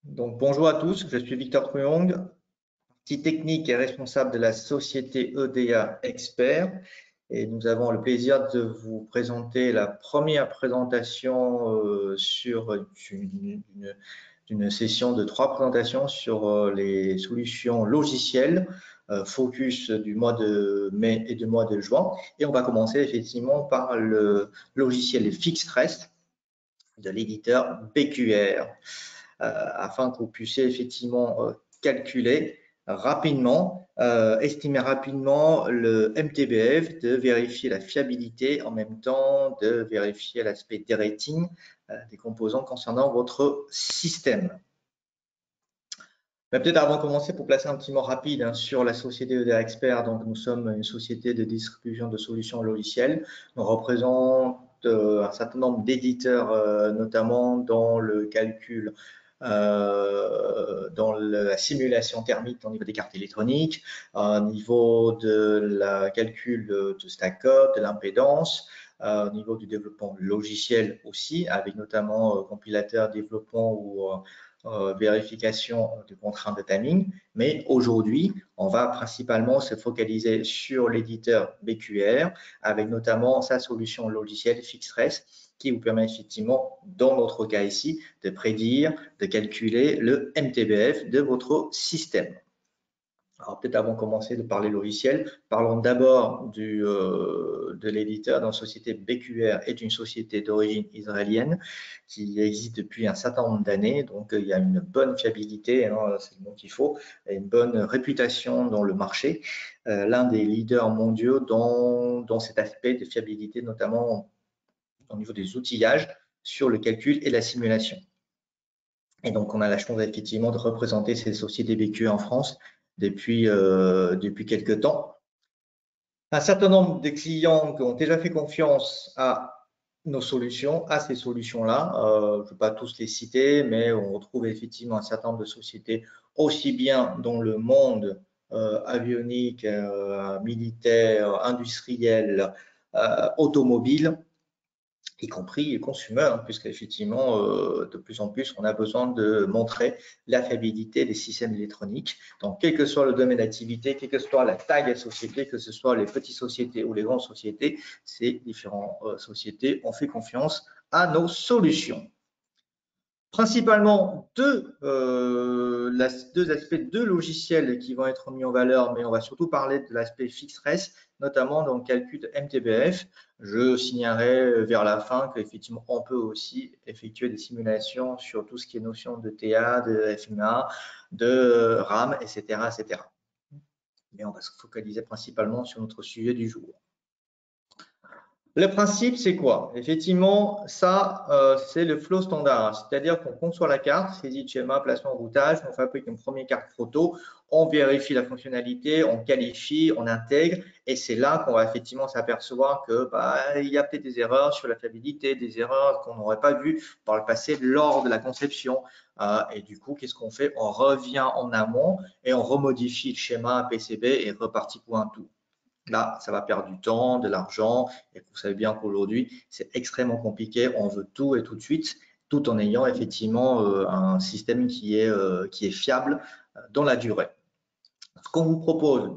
Donc, bonjour à tous, je suis Victor Truong, partie technique et responsable de la société EDA Expert. Et nous avons le plaisir de vous présenter la première présentation sur une session de 3 présentations sur les solutions logicielles, focus du mois de mai et du mois de juin. Et on va commencer effectivement par le logiciel FixRest de l'éditeur BQR. Afin que vous puissiez effectivement calculer rapidement, estimer rapidement le MTBF, de vérifier la fiabilité, en même temps de vérifier l'aspect des ratings des composants concernant votre système. Peut-être avant de commencer, pour placer un petit mot rapide sur la société EDA Expert, donc nous sommes une société de distribution de solutions logicielles. On représente un certain nombre d'éditeurs, notamment dans le calcul, dans la simulation thermique au niveau des cartes électroniques, au niveau de la calcul de stack-up, de l'impédance, au niveau du développement logiciel aussi, avec notamment compilateur, développement ou vérification de contraintes de timing. Mais aujourd'hui, on va principalement se focaliser sur l'éditeur BQR, avec notamment sa solution logicielle FixRest, qui vous permet effectivement, dans notre cas ici, de prédire, de calculer le MTBF de votre système. Alors peut-être avant de commencer de parler logiciel, parlons d'abord de l'éditeur. Dans la société BQR est une société d'origine israélienne qui existe depuis un certain nombre d'années, donc il y a une bonne fiabilité, hein, c'est le mot qu'il faut, et une bonne réputation dans le marché, l'un des leaders mondiaux dans cet aspect de fiabilité, notamment au niveau des outillages sur le calcul et la simulation. Et donc on a la chance effectivement de représenter ces sociétés BQR en France depuis quelques temps. Un certain nombre de clients qui ont déjà fait confiance à nos solutions, à ces solutions-là. Je ne vais pas tous les citer, mais on retrouve effectivement un certain nombre de sociétés, aussi bien dans le monde avionique, militaire, industriel, automobile, y compris les consommateurs, puisqu'effectivement, de plus en plus, on a besoin de montrer la fiabilité des systèmes électroniques. Donc, quel que soit le domaine d'activité, quelle que soit la taille des sociétés, que ce soit les petites sociétés ou les grandes sociétés, ces différentes sociétés ont fait confiance à nos solutions. Principalement deux aspects, deux logiciels qui vont être mis en valeur, mais on va surtout parler de l'aspect FixRest, notamment dans le calcul de MTBF. Je signalerai vers la fin qu'effectivement, on peut aussi effectuer des simulations sur tout ce qui est notion de TA, de FMA, de RAM, etc., etc. Mais on va se focaliser principalement sur notre sujet du jour. Le principe, c'est quoi? Effectivement, ça, c'est le flow standard. C'est-à-dire qu'on conçoit la carte, saisie de schéma, placement, routage, on fabrique une première carte proto, on vérifie la fonctionnalité, on qualifie, on intègre, et c'est là qu'on va effectivement s'apercevoir que il y a peut-être des erreurs sur la fiabilité, des erreurs qu'on n'aurait pas vues par le passé lors de la conception. Et du coup, qu'est-ce qu'on fait? On revient en amont et on remodifie le schéma PCB et reparti pour un tout. Là, ça va perdre du temps, de l'argent, et vous savez bien qu'aujourd'hui, c'est extrêmement compliqué. On veut tout et tout de suite, tout en ayant effectivement un système qui est fiable dans la durée. Ce qu'on vous propose,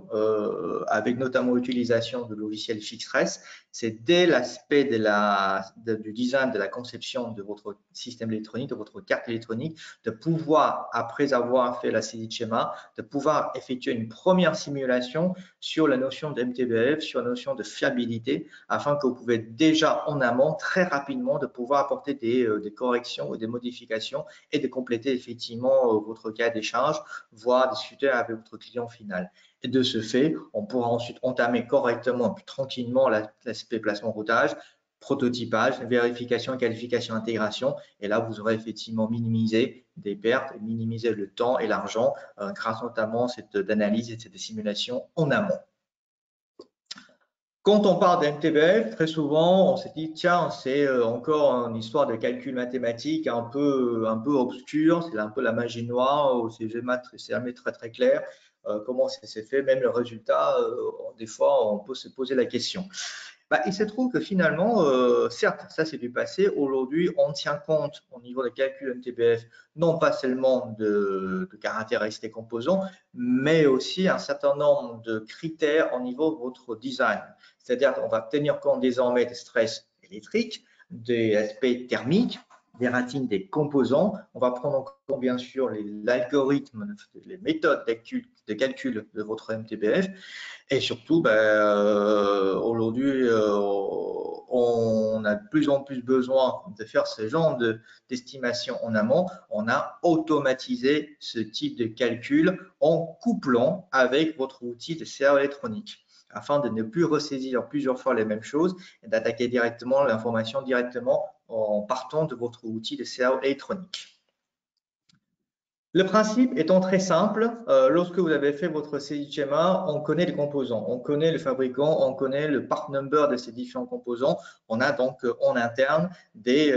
avec notamment l'utilisation de logiciels FixRest, c'est dès l'aspect du design, de la conception de votre système électronique, de votre carte électronique, de pouvoir, après avoir fait la saisie de schéma, de pouvoir effectuer une première simulation sur la notion de MTBF, sur la notion de fiabilité, afin que vous pouvez déjà en amont, très rapidement, de pouvoir apporter des corrections ou des modifications et de compléter effectivement votre cas des charges, voire discuter avec votre client final. Et de ce fait, on pourra ensuite entamer correctement, puis tranquillement l'aspect placement routage, prototypage, vérification, qualification, intégration. Et là, vous aurez effectivement minimisé des pertes, minimisé le temps et l'argent grâce notamment à cette analyse et cette simulation en amont. Quand on parle d'MTBF, très souvent, on se dit, tiens, c'est encore une histoire de calcul mathématique un peu obscur, c'est un peu la magie noire, c'est jamais très, très clair. Comment ça s'est fait, même le résultat, des fois, on peut se poser la question. Il se trouve que finalement, certes, ça c'est du passé. Aujourd'hui, on tient compte au niveau des calculs MTBF, non pas seulement de caractéristiques composants, mais aussi un certain nombre de critères au niveau de votre design. C'est-à-dire qu'on va tenir compte désormais des stress électriques, des aspects thermiques, des ratings des composants. On va prendre en compte bien sûr l'algorithme, les méthodes de calcul de votre MTBF. Et surtout, aujourd'hui, on a de plus en plus besoin de faire ce genre d'estimation en amont. On a automatisé ce type de calcul en couplant avec votre outil de CA électronique afin de ne plus ressaisir plusieurs fois les mêmes choses et d'attaquer directement l'information directement en partant de votre outil de CA électronique. Le principe étant très simple, lorsque vous avez fait votre CI schéma, on connaît les composants, on connaît le fabricant, on connaît le part number de ces différents composants. On a donc en interne des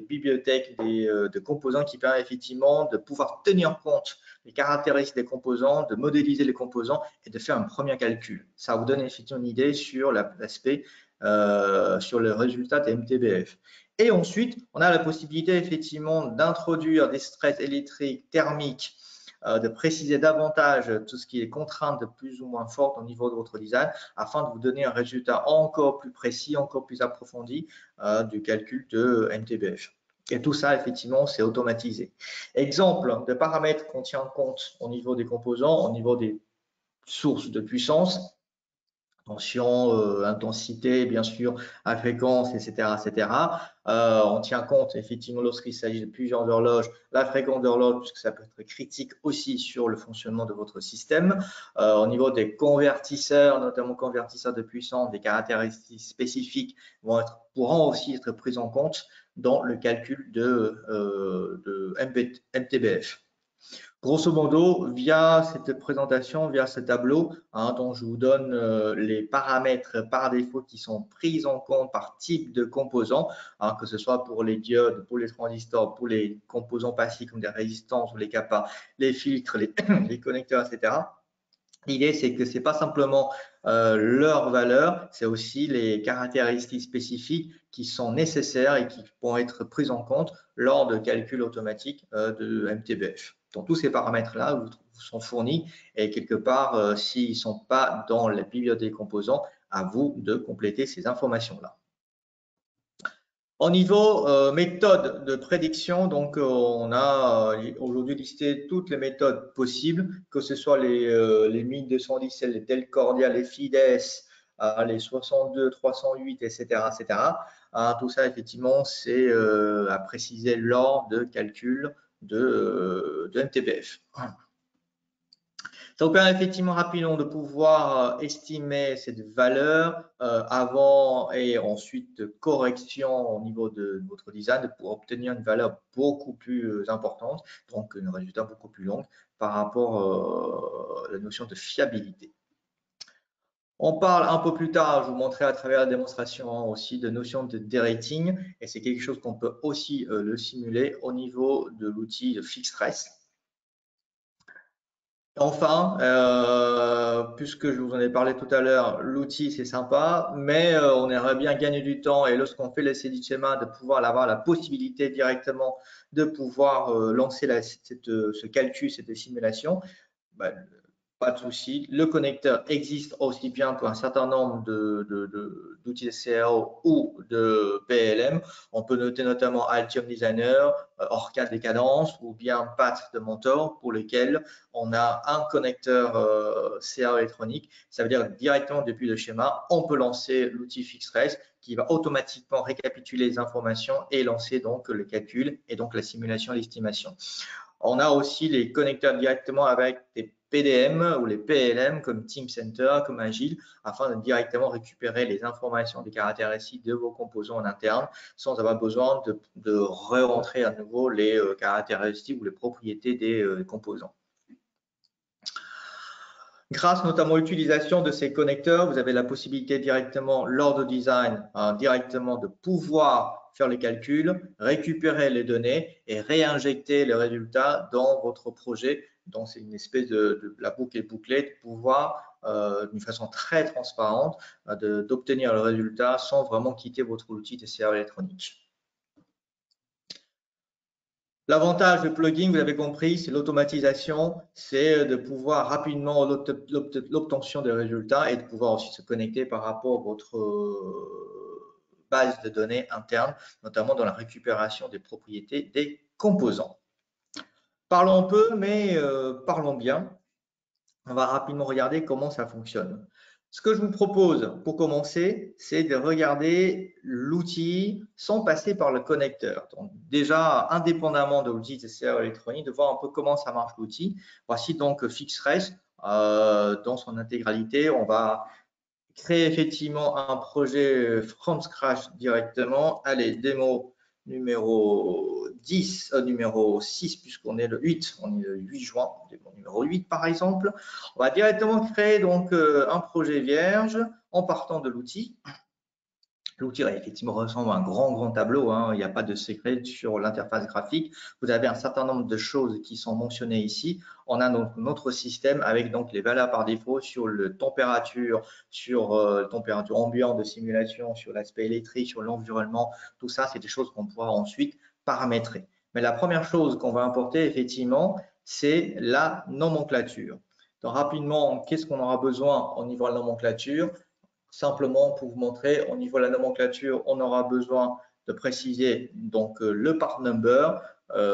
bibliothèques de composants qui permettent effectivement de pouvoir tenir compte des caractéristiques des composants, de modéliser les composants et de faire un premier calcul. Ça vous donne effectivement une idée sur l'aspect, sur le résultat des MTBF. Et ensuite, on a la possibilité effectivement d'introduire des stress électriques, thermiques, de préciser davantage tout ce qui est contrainte de plus ou moins forte au niveau de votre design afin de vous donner un résultat encore plus précis, encore plus approfondi du calcul de MTBF. Et tout ça, effectivement, c'est automatisé. Exemple de paramètres qu'on tient compte au niveau des composants, au niveau des sources de puissance. Tension, intensité, bien sûr, à fréquence, etc., etc. On tient compte effectivement lorsqu'il s'agit de plusieurs horloges, la fréquence d'horloge, puisque ça peut être critique aussi sur le fonctionnement de votre système. Au niveau des convertisseurs, notamment convertisseurs de puissance, des caractéristiques spécifiques pourront aussi être prises en compte dans le calcul de MTBF. Grosso modo, via cette présentation, via ce tableau, dont je vous donne les paramètres par défaut qui sont pris en compte par type de composants, que ce soit pour les diodes, pour les transistors, pour les composants passifs comme des résistances ou les CAPA, les filtres, les connecteurs, etc. L'idée, c'est que ce n'est pas simplement leur valeur, c'est aussi les caractéristiques spécifiques qui sont nécessaires et qui vont être prises en compte lors de calculs automatiques de MTBF. Donc, tous ces paramètres-là vous sont fournis et quelque part, s'ils ne sont pas dans la bibliothèque des composants, à vous de compléter ces informations-là. Au niveau méthode de prédiction, donc on a aujourd'hui listé toutes les méthodes possibles, que ce soit les 1210, les Telcordia, les Fides, les 62, 308, etc. etc. Tout ça, effectivement, c'est à préciser lors de calcul de MTBF. Ça vous permet effectivement rapidement de pouvoir estimer cette valeur avant et ensuite de correction au niveau de votre design pour obtenir une valeur beaucoup plus importante, donc un résultat beaucoup plus long par rapport à la notion de fiabilité. On parle un peu plus tard, je vous montrerai à travers la démonstration aussi de notion de derating et c'est quelque chose qu'on peut aussi le simuler au niveau de l'outil de FixRes. Enfin, puisque je vous en ai parlé tout à l'heure, l'outil c'est sympa, mais on aimerait bien gagner du temps et lorsqu'on fait l'essai du schéma, de pouvoir avoir la possibilité directement de pouvoir lancer ce calcul, cette simulation. Pas de souci. Le connecteur existe aussi bien pour un certain nombre d'outils de CAO ou de PLM. On peut noter notamment Altium Designer, Orcade des cadences ou bien Path de Mentor pour lesquels on a un connecteur CAO électronique. Ça veut dire directement depuis le schéma, on peut lancer l'outil FixRes qui va automatiquement récapituler les informations et lancer donc le calcul et donc la simulation et l'estimation. On a aussi les connecteurs directement avec des PDM ou les PLM comme Teamcenter, comme Agile, afin de directement récupérer les informations des caractéristiques de vos composants en interne sans avoir besoin de re-rentrer à nouveau les caractéristiques ou les propriétés des composants. Grâce notamment à l'utilisation de ces connecteurs, vous avez la possibilité directement, lors de design, directement de pouvoir faire les calculs, récupérer les données et réinjecter les résultats dans votre projet. Donc, c'est une espèce la boucle est bouclée, de pouvoir d'une façon très transparente d'obtenir le résultat sans vraiment quitter votre outil TCR électronique. L'avantage du plugin, vous l'avez compris, c'est l'automatisation, c'est de pouvoir rapidement l'obtention des résultats et de pouvoir aussi se connecter par rapport à votre base de données interne, notamment dans la récupération des propriétés des composants. Parlons peu, mais parlons bien. On va rapidement regarder comment ça fonctionne. Ce que je vous propose pour commencer, c'est de regarder l'outil sans passer par le connecteur. Donc, déjà, indépendamment de l'outil TCR électronique, de voir un peu comment ça marche l'outil. Voici donc FixRes dans son intégralité. On va créer effectivement un projet from scratch directement. Allez, démo numéro 10, numéro 6, puisqu'on est le 8, on est le 8 juin, numéro 8 par exemple. On va directement créer donc un projet vierge en partant de l'outil. L'outil effectivement ressemble à un grand tableau, hein. Il n'y a pas de secret sur l'interface graphique. Vous avez un certain nombre de choses qui sont mentionnées ici. On a donc notre système avec donc les valeurs par défaut sur la température, sur température ambiante de simulation, sur l'aspect électrique, sur l'environnement. Tout ça, c'est des choses qu'on pourra ensuite paramétrer. Mais la première chose qu'on va importer effectivement, c'est la nomenclature. Donc rapidement, qu'est-ce qu'on aura besoin au niveau de la nomenclature? Simplement pour vous montrer, au niveau de la nomenclature, on aura besoin de préciser donc le part number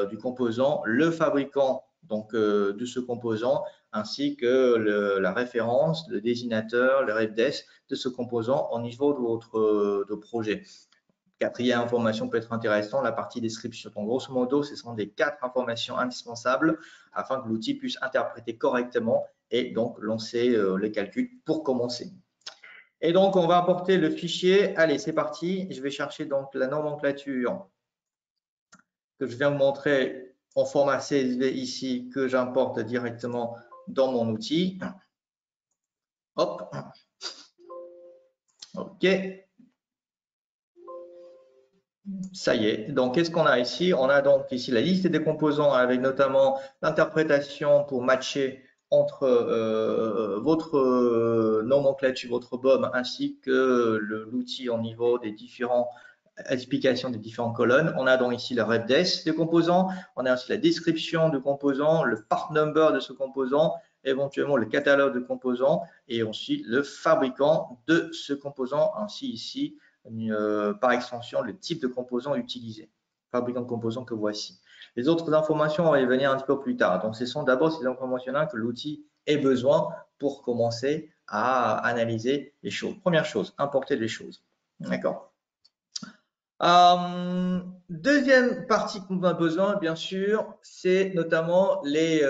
du composant, le fabricant donc de ce composant, ainsi que la référence, le désignateur, le refdes de ce composant au niveau de votre projet. Quatrième information peut être intéressante, la partie description. Donc, grosso modo, ce sont des 4 informations indispensables afin que l'outil puisse interpréter correctement et donc lancer le calcul pour commencer. Et donc, on va importer le fichier. Allez, c'est parti. Je vais chercher donc la nomenclature que je viens de montrer en format CSV ici, que j'importe directement dans mon outil. Hop. OK. Ça y est. Donc, qu'est-ce qu'on a ici? On a donc ici la liste des composants avec notamment l'interprétation pour matcher entre votre nomenclature, votre BOM, ainsi que l'outil au niveau des différents explications des différentes colonnes. On a donc ici le refdes des composants, on a aussi la description du composant, le part number de ce composant, éventuellement le catalogue de composants et ensuite le fabricant de ce composant, ainsi ici par extension le type de composant utilisé, fabricant de composants que voici. Les autres informations, on va y venir un petit peu plus tard. Donc, ce sont d'abord ces informations-là que l'outil ait besoin pour commencer à analyser les choses. Première chose, importer les choses. D'accord. Deuxième partie qu'on a besoin, bien sûr, c'est notamment les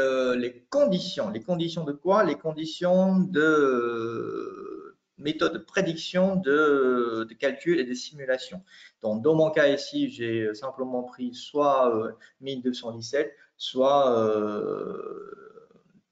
conditions. Les conditions de quoi? Les conditions de méthode de prédiction de calcul et de simulation. Donc, dans mon cas ici, j'ai simplement pris soit 1217, soit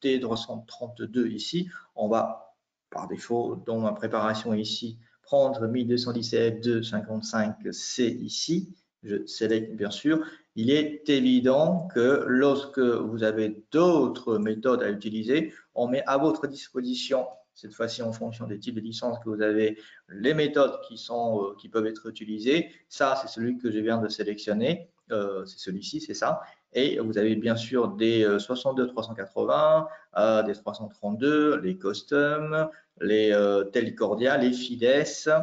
T332 ici. On va, par défaut, dans ma préparation ici, prendre 1217.255C ici. Je sélectionne bien sûr. Il est évident que lorsque vous avez d'autres méthodes à utiliser, on met à votre disposition, cette fois-ci en fonction des types de licences que vous avez, les méthodes qui peuvent être utilisées. Ça, c'est celui que je viens de sélectionner. C'est celui-ci, c'est ça. Et vous avez bien sûr des 62-380, des 332, les custom, les Telcordia, les Fides, etc.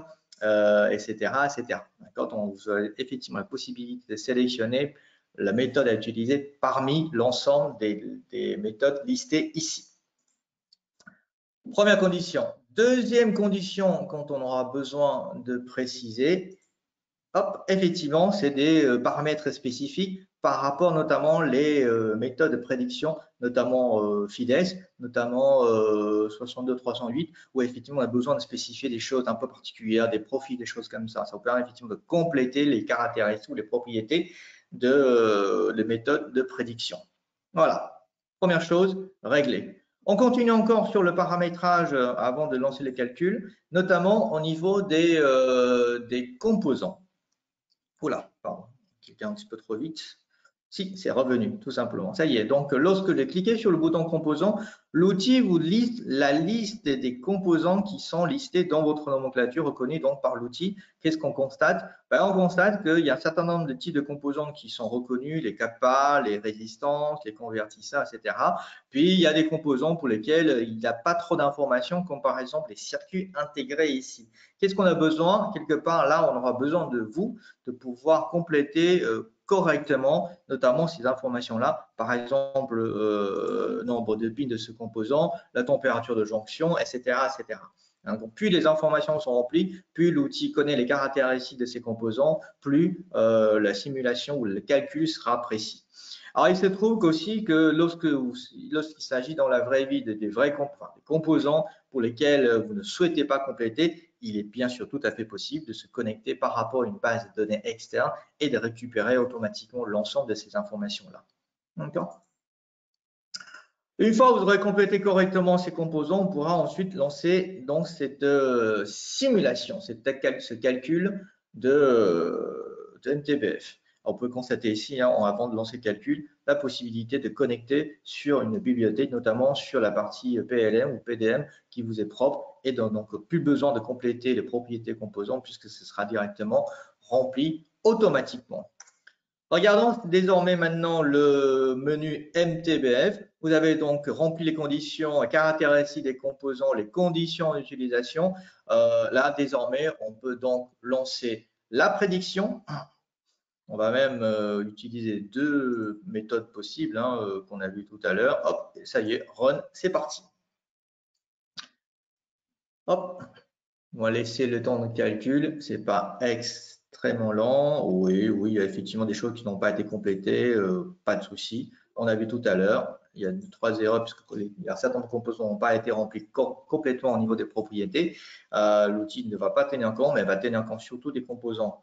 etc. Donc, vous avez effectivement la possibilité de sélectionner la méthode à utiliser parmi l'ensemble des méthodes listées ici. Première condition. Deuxième condition, quand on aura besoin de préciser, hop, effectivement, c'est des paramètres spécifiques par rapport notamment les méthodes de prédiction, notamment FIDES, notamment 62308, où effectivement on a besoin de spécifier des choses un peu particulières, des profils, des choses comme ça. Ça vous permet effectivement de compléter les caractéristiques ou les propriétés de méthodes de prédiction. Voilà, première chose, réglée. On continue encore sur le paramétrage avant de lancer les calculs, notamment au niveau des composants. Oula, pardon, cliqué un petit peu trop vite. Si, c'est revenu, tout simplement. Ça y est. Donc, lorsque j'ai cliqué sur le bouton composant, l'outil vous liste la liste des composants qui sont listés dans votre nomenclature reconnue donc par l'outil. Qu'est-ce qu'on constate? Ben, on constate qu'il y a un certain nombre de types de composants qui sont reconnus, les kappa, les résistances, les convertisseurs, etc. Puis, il y a des composants pour lesquels il n'y a pas trop d'informations, comme par exemple les circuits intégrés ici. Qu'est-ce qu'on a besoin? Quelque part, là, on aura besoin de vous, de pouvoir compléter correctement, notamment ces informations-là, par exemple, nombre de pins de ce composant, la température de jonction, etc., etc. Donc, plus les informations sont remplies, plus l'outil connaît les caractéristiques de ces composants, plus la simulation ou le calcul sera précis. Alors, il se trouve aussi que lorsqu'il s'agit dans la vraie vie des vrais composants pour lesquels vous ne souhaitez pas compléter, il est bien sûr tout à fait possible de se connecter par rapport à une base de données externe et de récupérer automatiquement l'ensemble de ces informations-là. D'accord ? Une fois que vous aurez complété correctement ces composants, on pourra ensuite lancer donc cette simulation, ce calcul de MTBF. On peut constater ici, hein, avant de lancer le calcul, la possibilité de connecter sur une bibliothèque, notamment sur la partie PLM ou PDM qui vous est propre, et donc plus besoin de compléter les propriétés composants puisque ce sera directement rempli automatiquement. Regardons désormais maintenant le menu MTBF. Vous avez donc rempli les conditions, caractéristiques des composants, les conditions d'utilisation. Là, désormais, on peut donc lancer la prédiction. On va même utiliser deux méthodes possibles qu'on a vues tout à l'heure. Hop, ça y est, run, c'est parti. Hop, on va laisser le temps de calcul. C'est pas extrêmement lent. Oui, il y a effectivement des choses qui n'ont pas été complétées, pas de souci. On a vu tout à l'heure, il y a 3 erreurs puisqu'il y a certains composants n'ont pas été remplis complètement au niveau des propriétés. L'outil ne va pas tenir compte, mais va tenir compte surtout des composants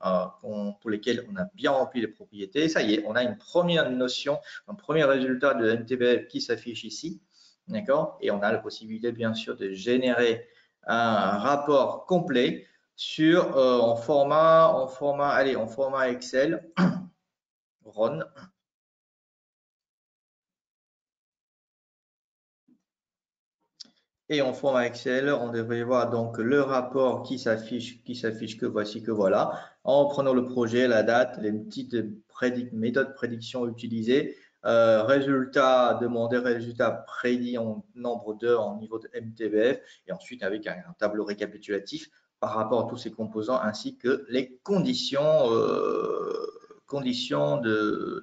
pour lesquels on a bien rempli les propriétés. Ça y est, on a une première notion, un premier résultat de MTBF qui s'affiche ici. D'accord? Et on a la possibilité, bien sûr, de générer un rapport complet sur en format Excel. Run. Et en format Excel, on devrait voir donc le rapport qui s'affiche que voici, que voilà. En prenant le projet, la date, les petites méthodes de prédiction utilisées, résultat demandé, résultat prédit en nombre d'heures en niveau de MTBF, et ensuite avec un tableau récapitulatif par rapport à tous ces composants ainsi que les conditions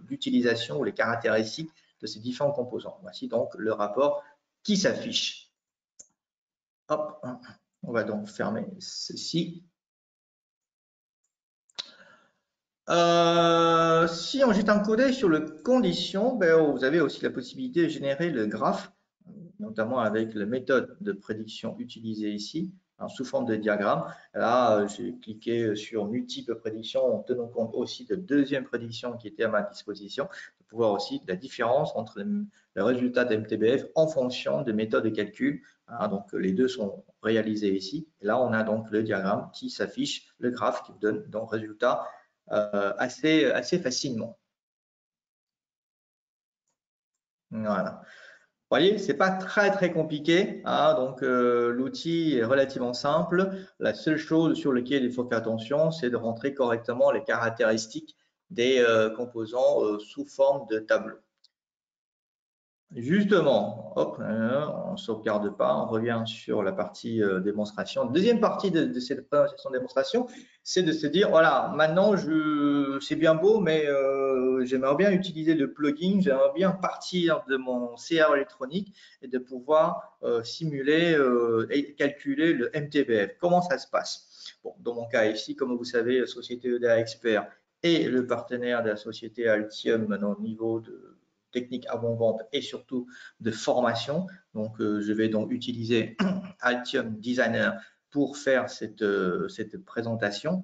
d'utilisation ou les caractéristiques de ces différents composants. Voici donc le rapport qui s'affiche. Hop, on va donc fermer ceci. Si on jette un coup d'œil sur le condition, vous avez aussi la possibilité de générer le graphe, notamment avec la méthode de prédiction utilisée ici, sous forme de diagramme. Là, j'ai cliqué sur multiples prédictions en tenant compte aussi de deuxième prédiction qui était à ma disposition, pour voir aussi la différence entre le résultat de MTBF en fonction des méthodes de calcul. Donc, les deux sont réalisés ici. Et là, on a donc le diagramme qui s'affiche, le graphe qui vous donne donc résultat assez facilement. Voilà. Vous voyez, c'est pas très compliqué, donc l'outil est relativement simple. La seule chose sur laquelle il faut faire attention, c'est de rentrer correctement les caractéristiques des composants sous forme de tableau. Justement, hop, on ne sauvegarde pas, on revient sur la partie démonstration. Deuxième partie de cette présentation démonstration, c'est de se dire, voilà, maintenant, c'est bien beau, mais j'aimerais bien utiliser le plugin, j'aimerais bien partir de mon CR électronique et de pouvoir simuler et calculer le MTBF. Comment ça se passe? Bon, dans mon cas ici, comme vous savez, Société EDA Expert et le partenaire de la société Altium au niveau de technique avant-vente et surtout de formation. Donc, je vais donc utiliser Altium Designer pour faire cette présentation.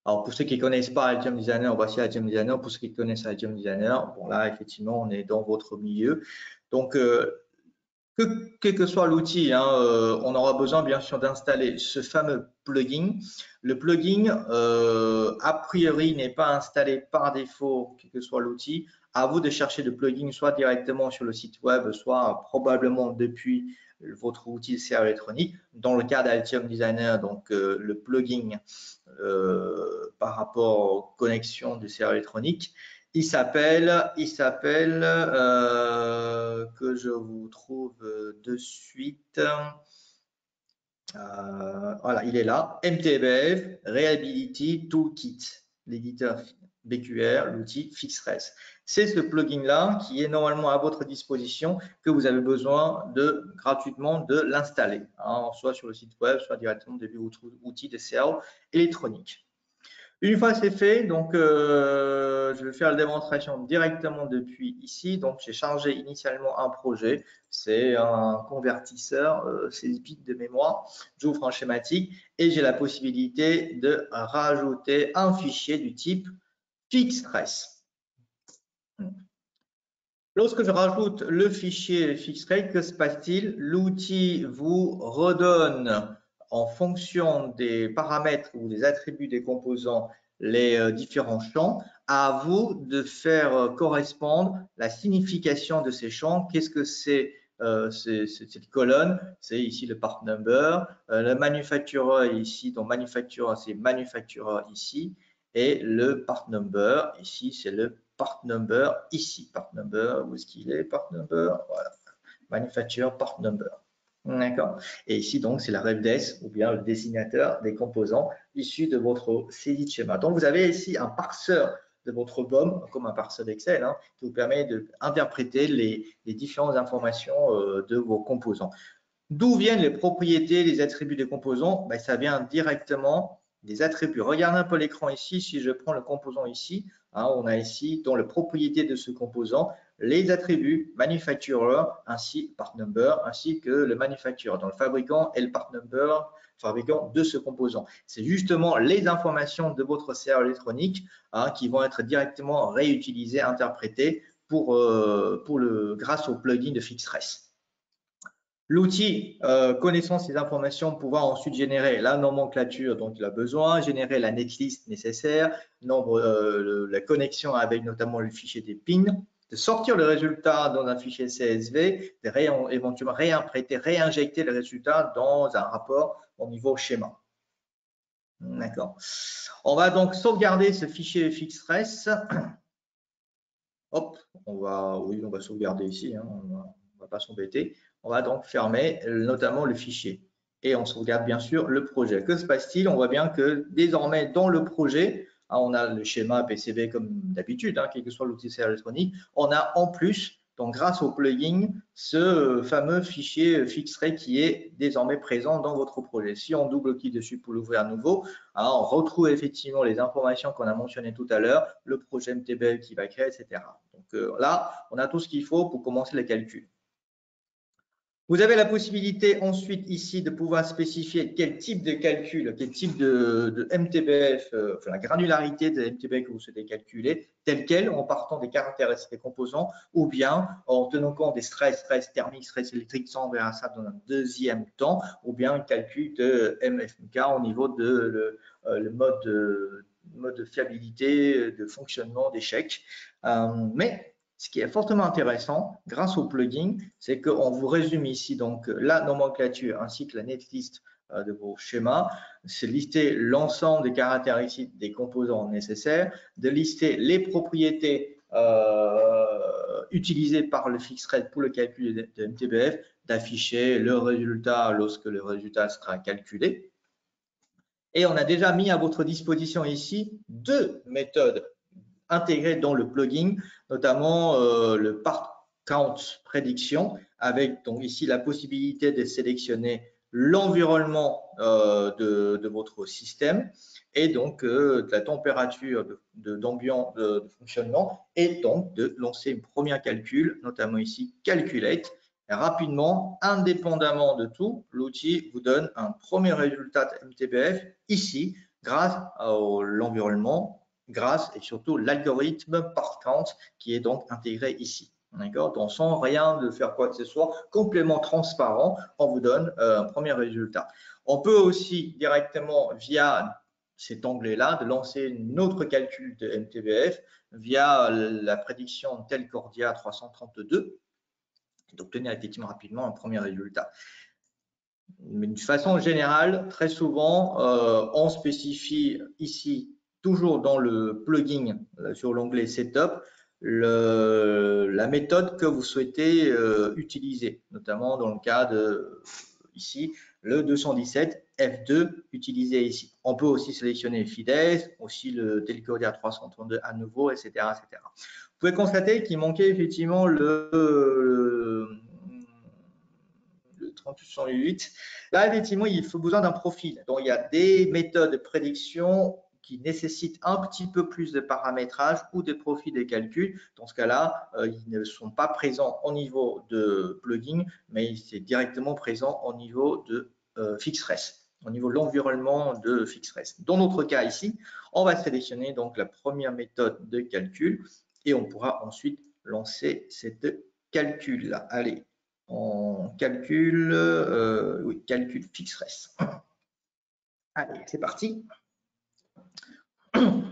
Alors, pour ceux qui ne connaissent pas Altium Designer, voici Altium Designer. Pour ceux qui connaissent Altium Designer, bon là, effectivement, on est dans votre milieu. Donc, quel que soit l'outil, on aura besoin bien sûr d'installer ce fameux plugin. Le plugin, a priori, n'est pas installé par défaut, quel que soit l'outil. À vous de chercher le plugin soit directement sur le site web, soit probablement depuis votre outil de serveur électronique. Dans le cas d'Altium Designer, donc le plugin par rapport aux connexions du serveur électronique, il s'appelle que je vous trouve de suite. Voilà, il est là. MTBF Reliability Toolkit, l'éditeur BQR, l'outil FixRes. C'est ce plugin-là qui est normalement à votre disposition, que vous avez besoin de gratuitement de l'installer, hein, soit sur le site web, soit directement depuis votre outil de serveur électronique. Une fois c'est fait, donc je vais faire la démonstration directement depuis ici. Donc j'ai chargé initialement un projet, c'est un convertisseur 16 bits de mémoire. J'ouvre un schématique et j'ai la possibilité de rajouter un fichier du type FixRes. Lorsque je rajoute le fichier FixRes, que se passe-t-il? L'outil vous redonne en fonction des paramètres ou des attributs des composants les différents champs. À vous de faire correspondre la signification de ces champs. Qu'est-ce que c'est cette colonne? C'est ici le part number. Le manufacturer ici, donc manufacturer, c'est manufacturer ici. Et le part number, ici, c'est le part number ici. Part number, où est-ce qu'il est? Part number, voilà. Manufacturer part number. D'accord. Et ici, donc, c'est la ref-des ou bien le désignateur des composants issus de votre série de schéma. Donc, vous avez ici un parseur de votre BOM, comme un parseur d'Excel, hein, qui vous permet d'interpréter les différentes informations de vos composants. D'où viennent les propriétés, les attributs des composants? Ben, ça vient directement des attributs. Regardez un peu l'écran ici. Si je prends le composant ici, hein, on a ici dans les propriétés de ce composant les attributs manufacturer ainsi part number ainsi que le manufacturer, dans le fabricant et le part number fabricant de ce composant. C'est justement les informations de votre serveur électronique, hein, qui vont être directement réutilisées, interprétées grâce au plugin de FixRes. L'outil, connaissant ces informations, pouvoir ensuite générer la nomenclature dont il a besoin, générer la netlist nécessaire, la connexion avec notamment le fichier des pins, de sortir le résultat dans un fichier CSV, de éventuellement réinjecter le résultat dans un rapport au niveau schéma. D'accord. On va donc sauvegarder ce fichier FixRes. Hop, on va sauvegarder ici, hein, on va pas s'embêter. On va donc fermer notamment le fichier et on sauvegarde bien sûr le projet. Que se passe-t-il? On voit bien que désormais dans le projet, hein, on a le schéma PCB comme d'habitude, hein, quel que soit l'outil électronique. On a en plus, donc grâce au plugin, ce fameux fichier FixRes qui est désormais présent dans votre projet. Si on double-clique dessus pour l'ouvrir à nouveau, hein, on retrouve effectivement les informations qu'on a mentionnées tout à l'heure, le projet MTBF qui va créer, etc. Donc là, on a tout ce qu'il faut pour commencer les calculs. Vous avez la possibilité ensuite ici de pouvoir spécifier quel type de calcul, quel type de MTBF, enfin la granularité de MTBF que vous souhaitez calculer, tel quel, en partant des caractéristiques des composants, ou bien en tenant compte des stress thermiques, stress électriques, ça on verra ça dans un deuxième temps, ou bien un calcul de MFMK au niveau de le mode de fiabilité, de fonctionnement d'échec. Mais ce qui est fortement intéressant, grâce au plugin, c'est qu'on vous résume ici donc la nomenclature ainsi que la netlist de vos schémas, c'est lister l'ensemble des caractéristiques des composants nécessaires, de lister les propriétés utilisées par le FixRes pour le calcul de MTBF, d'afficher le résultat lorsque le résultat sera calculé. Et on a déjà mis à votre disposition ici deux méthodes intégrées dans le plugin, notamment le part count prédiction, avec donc ici la possibilité de sélectionner l'environnement de votre système et donc de la température d'ambiance de fonctionnement, et donc de lancer une première calcul, notamment ici calculate. Et rapidement, indépendamment de tout, l'outil vous donne un premier résultat MTBF ici grâce à l'environnement, grâce et surtout l'algorithme part count qui est donc intégré ici. D'accord? Donc sans rien de faire quoi que ce soit, complètement transparent, on vous donne un premier résultat. On peut aussi directement, via cet onglet-là, de lancer un autre calcul de MTBF via la prédiction Telcordia 332 et d'obtenir effectivement rapidement un premier résultat. Mais d'une façon générale, très souvent, on spécifie ici, toujours dans le plugin sur l'onglet Setup, la méthode que vous souhaitez utiliser, notamment dans le cas de ici, le 217 F2 utilisé ici. On peut aussi sélectionner Fides, aussi le Telcordia 332 à nouveau, etc., etc. Vous pouvez constater qu'il manquait effectivement le 3808. Là, effectivement, il faut besoin d'un profil. Donc, il y a des méthodes de prédiction qui nécessitent un petit peu plus de paramétrage ou des profils de calcul. Dans ce cas-là, ils ne sont pas présents au niveau de plugin, mais c'est directement présent au niveau de FixRes, au niveau de l'environnement de FixRes. Dans notre cas ici, on va sélectionner donc la première méthode de calcul et on pourra ensuite lancer cette calcul-là. Allez, on calcule, oui, calcul FixRes. Allez, c'est parti. Vous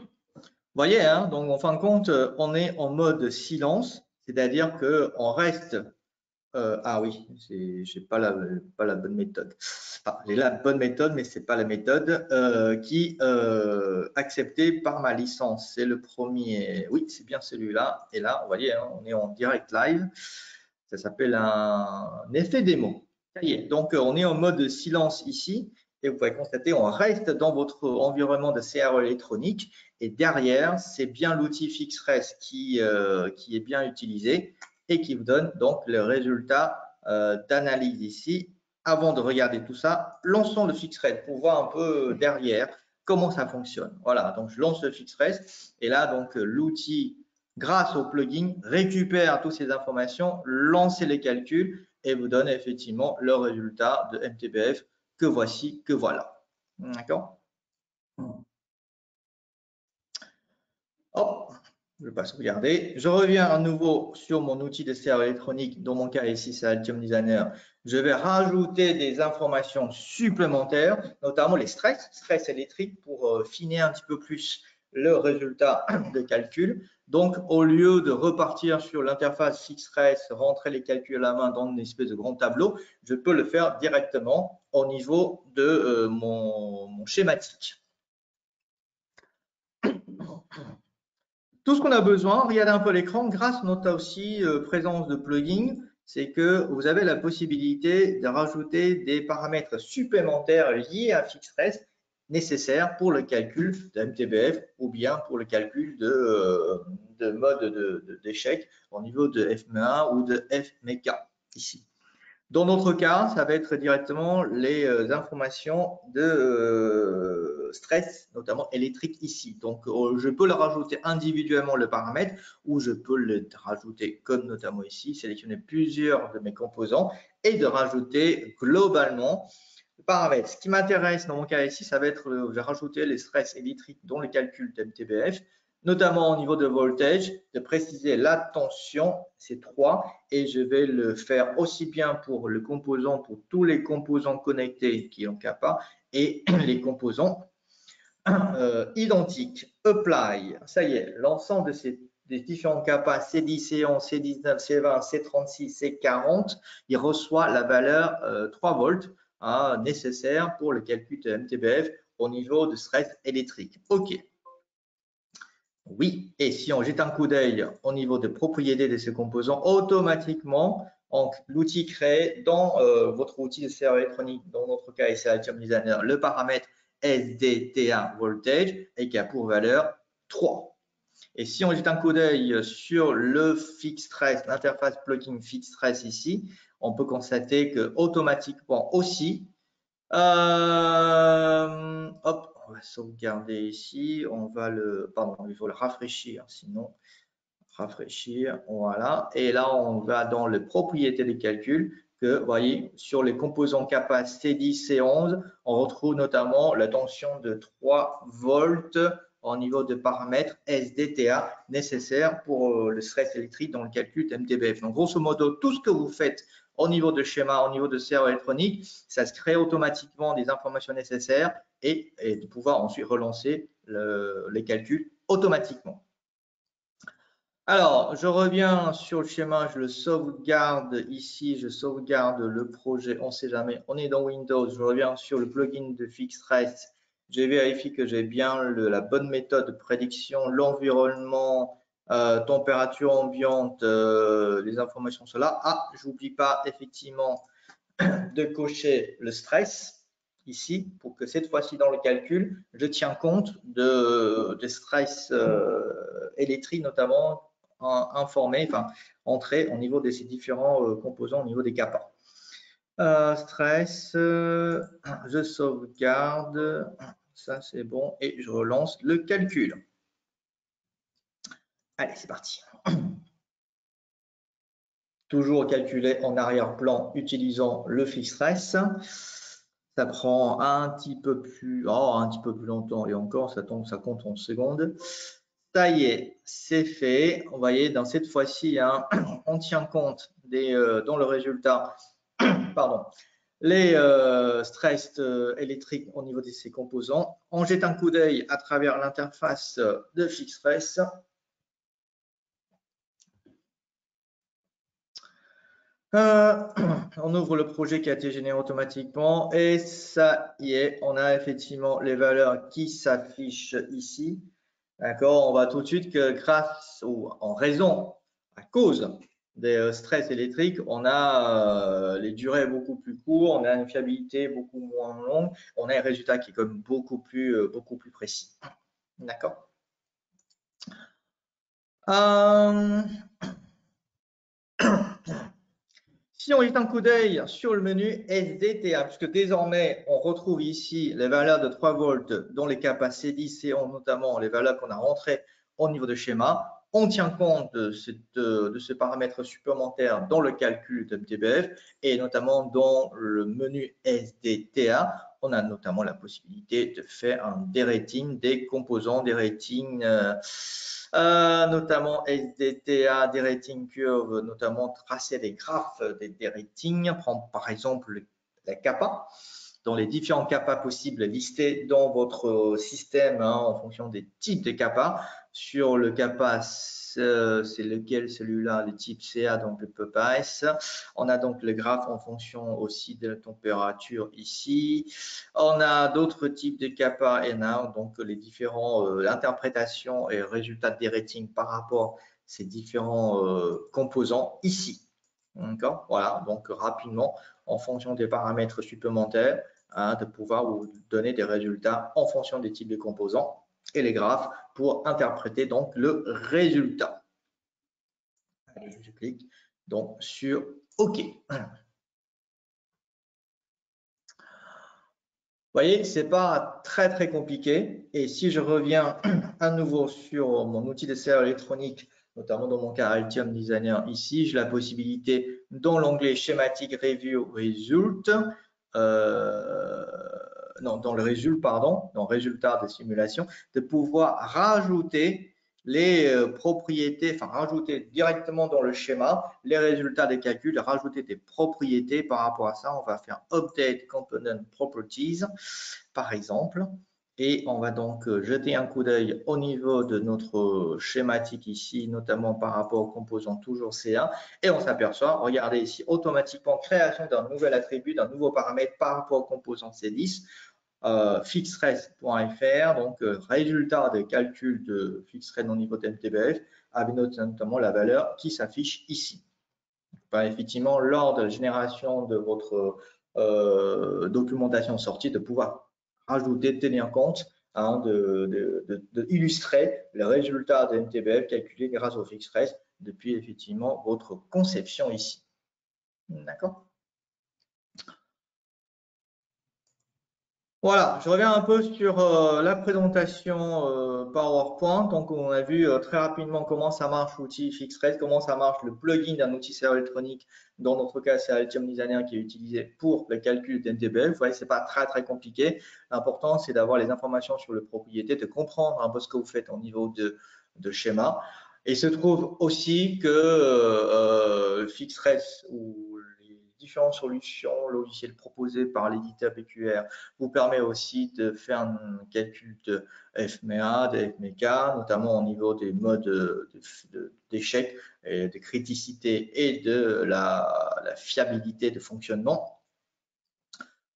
voyez, hein, donc en fin de compte, on est en mode silence, c'est-à-dire qu'on reste. Ah oui, j'ai pas la bonne méthode. Enfin, j'ai la bonne méthode, mais c'est pas la méthode qui acceptée par ma licence. C'est le premier. Oui, c'est bien celui-là. Et là, vous voyez, hein, on est en direct live. Ça s'appelle un effet démo. Ça y est. Donc, on est en mode silence ici. Et vous pouvez constater, on reste dans votre environnement de CRE électronique. Et derrière, c'est bien l'outil FixRes qui est bien utilisé et qui vous donne donc le résultat d'analyse ici. Avant de regarder tout ça, lançons le FixRes pour voir un peu derrière comment ça fonctionne. Voilà, donc je lance le FixRes et là, donc l'outil, grâce au plugin, récupère toutes ces informations, lance les calculs et vous donne effectivement le résultat de MTBF que voici, que voilà. D'accord? Hop, je ne vais pas sauvegarder. Je reviens à nouveau sur mon outil de CRE électronique. Dans mon cas ici, c'est Altium Designer. Je vais rajouter des informations supplémentaires, notamment les stress électriques pour finir un petit peu plus le résultat de calcul. Donc, au lieu de repartir sur l'interface FixRes, rentrer les calculs à la main dans une espèce de grand tableau, je peux le faire directement au niveau de mon schématique. Tout ce qu'on a besoin, regardez un peu l'écran, grâce à notre aussi présence de plugins, c'est que vous avez la possibilité de rajouter des paramètres supplémentaires liés à FixRes nécessaires pour le calcul de MTBF ou bien pour le calcul de mode d'échec au niveau de FME1 ou de FMK ici. Dans notre cas, ça va être directement les informations de stress, notamment électrique ici. Donc, je peux le rajouter individuellement le paramètre ou je peux le rajouter comme notamment ici, sélectionner plusieurs de mes composants et de rajouter globalement le paramètre. Ce qui m'intéresse dans mon cas ici, ça va être de rajouter les stress électriques dans le calcul de MTBF, notamment au niveau de voltage, de préciser la tension, c'est 3, et je vais le faire aussi bien pour le composant, pour tous les composants connectés qui ont kappa, et les composants identiques. Apply, ça y est, l'ensemble de des différents kappa C10, C11, C19, C20, C36, C40, il reçoit la valeur 3 volts nécessaire pour le calcul de MTBF au niveau de stress électrique. OK. Oui, et si on jette un coup d'œil au niveau de propriétés de ces composants, automatiquement, l'outil crée dans votre outil de CRE électronique, dans notre cas ici Altium Designer, le paramètre SDTA voltage et qui a pour valeur 3. Et si on jette un coup d'œil sur le FixRes, l'interface plugin FixRes ici, on peut constater que automatiquement aussi, hop, on va sauvegarder ici, on va pardon, il faut le rafraîchir, sinon rafraîchir, voilà. Et là, on va dans les propriétés des calculs que, vous voyez, sur les composants kappa C10, C11, on retrouve notamment la tension de 3 volts au niveau de paramètres SDTA nécessaires pour le stress électrique dans le calcul de MTBF. Donc, grosso modo, tout ce que vous faites au niveau de schéma, au niveau de serveur électronique, ça se crée automatiquement des informations nécessaires et de pouvoir ensuite relancer les calculs automatiquement. Alors, je reviens sur le schéma, je le sauvegarde ici, je sauvegarde le projet, on ne sait jamais, on est dans Windows, je reviens sur le plugin de FixRest, j'ai vérifié que j'ai bien la bonne méthode de prédiction, l'environnement, température ambiante, les informations sont là. Ah, je n'oublie pas effectivement de cocher le stress ici pour que cette fois-ci dans le calcul, je tiens compte de stress électrique notamment informé, enfin entré au niveau de ces différents composants au niveau des kappas. Stress, je sauvegarde, ça c'est bon et je relance le calcul. Allez, c'est parti. Toujours calculer en arrière-plan utilisant le FixRest. Ça prend un petit peu plus longtemps et encore, ça compte en secondes. Ça y est, c'est fait. Vous voyez, dans cette fois-ci, hein, on tient compte dans le résultat, pardon, les stress électriques au niveau de ces composants. On jette un coup d'œil à travers l'interface de FixRest. On ouvre le projet qui a été généré automatiquement et ça y est, on a effectivement les valeurs qui s'affichent ici. D'accord, on voit tout de suite que grâce ou en raison, à cause des stress électriques, on a les durées beaucoup plus courtes, on a une fiabilité beaucoup moins longue, on a un résultat qui est comme beaucoup plus précis. D'accord. Si on jette un coup d'œil sur le menu SDTA, puisque désormais on retrouve ici les valeurs de 3 volts dans les kappas C10 et notamment les valeurs qu'on a rentrées au niveau de schéma, on tient compte de ce paramètre supplémentaire dans le calcul de MTBF et notamment dans le menu SDTA, on a notamment la possibilité de faire un dérating des composants, des ratings notamment SDTA, des rating curves, notamment tracer des graphes des ratings, prendre par exemple la kappa, dans les différents kappas possibles listés dans votre système hein, en fonction des types de kappa. Sur le kappa, c'est lequel celui-là, le type CA, donc le PPAS. On a donc le graphe en fonction aussi de la température ici. On a d'autres types de kappa et donc les différents interprétations et résultats des ratings par rapport à ces différents composants ici. D'accord. Voilà, donc rapidement, en fonction des paramètres supplémentaires, hein, de pouvoir vous donner des résultats en fonction des types de composants et les graphes pour interpréter donc le résultat. Allez, je clique donc sur OK. Vous voyez, ce n'est pas très compliqué. Et si je reviens à nouveau sur mon outil de serveur électronique, notamment dans mon cas Altium Designer, ici, j'ai la possibilité dans l'onglet schématique Review Result, dans le résultat, pardon, dans résultat de simulation, de pouvoir rajouter les propriétés, enfin rajouter directement dans le schéma les résultats des calculs, rajouter des propriétés par rapport à ça. On va faire Update Component Properties, par exemple. Et on va donc jeter un coup d'œil au niveau de notre schématique ici, notamment par rapport aux composants toujours C1. Et on s'aperçoit, regardez ici, automatiquement création d'un nouvel attribut, d'un nouveau paramètre par rapport au composant C10. Fixrest.fr, donc résultat des calculs de Fixrest au niveau de MTBF, avec notamment la valeur qui s'affiche ici. Enfin, effectivement, lors de la génération de votre documentation sortie, de pouvoir rajouter, tenir compte, hein, illustrer les résultats de MTBF calculés grâce au Fixrest depuis effectivement votre conception ici. D'accord? Voilà, je reviens un peu sur la présentation PowerPoint. Donc, on a vu très rapidement comment ça marche l'outil FixRed, comment ça marche le plugin d'un outil serveur électronique. Dans notre cas, c'est Altium Designer qui est utilisé pour le calcul d'MTBF. Vous voyez, c'est pas très compliqué. L'important, c'est d'avoir les informations sur le propriété, de comprendre un peu ce que vous faites au niveau de schéma. Et il se trouve aussi que FixRed ou les différentes solutions logicielles proposées par l'éditeur PQR vous permet aussi de faire un calcul de FMEA, de FMEK, notamment au niveau des modes d'échec, de criticité et de la fiabilité de fonctionnement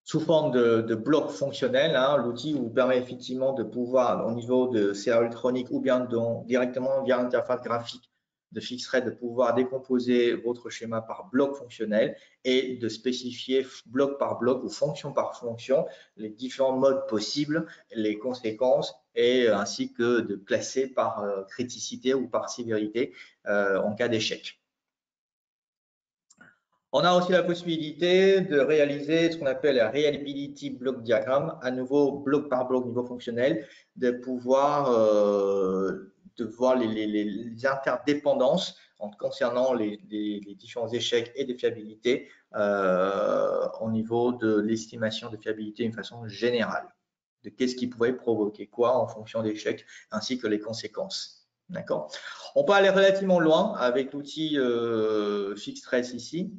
sous forme de blocs fonctionnels. Hein, l'outil vous permet effectivement de pouvoir, au niveau de serveur électronique ou bien directement via l'interface graphique de FixRed, de pouvoir décomposer votre schéma par bloc fonctionnel et de spécifier bloc par bloc ou fonction par fonction les différents modes possibles, les conséquences et ainsi que de classer par criticité ou par sévérité en cas d'échec. On a aussi la possibilité de réaliser ce qu'on appelle un Reliability Block Diagram, à nouveau bloc par bloc niveau fonctionnel, de pouvoir de voir les interdépendances concernant les différents échecs et de fiabilité au niveau de l'estimation de fiabilité d'une façon générale, de qu'est-ce qui pourrait provoquer quoi en fonction d'échecs, ainsi que les conséquences. D'accord. On peut aller relativement loin avec l'outil FixTrace ici.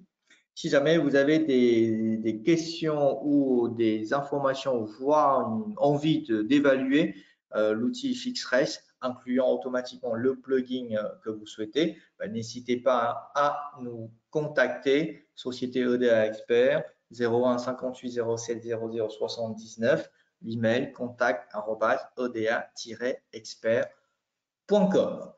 Si jamais vous avez des questions ou des informations, voire une envie d'évaluer l'outil FixRace, incluant automatiquement le plugin que vous souhaitez, n'hésitez pas à nous contacter, Société EDA Expert, 01 58 07 00 79, l'email contact@oda-expert.com.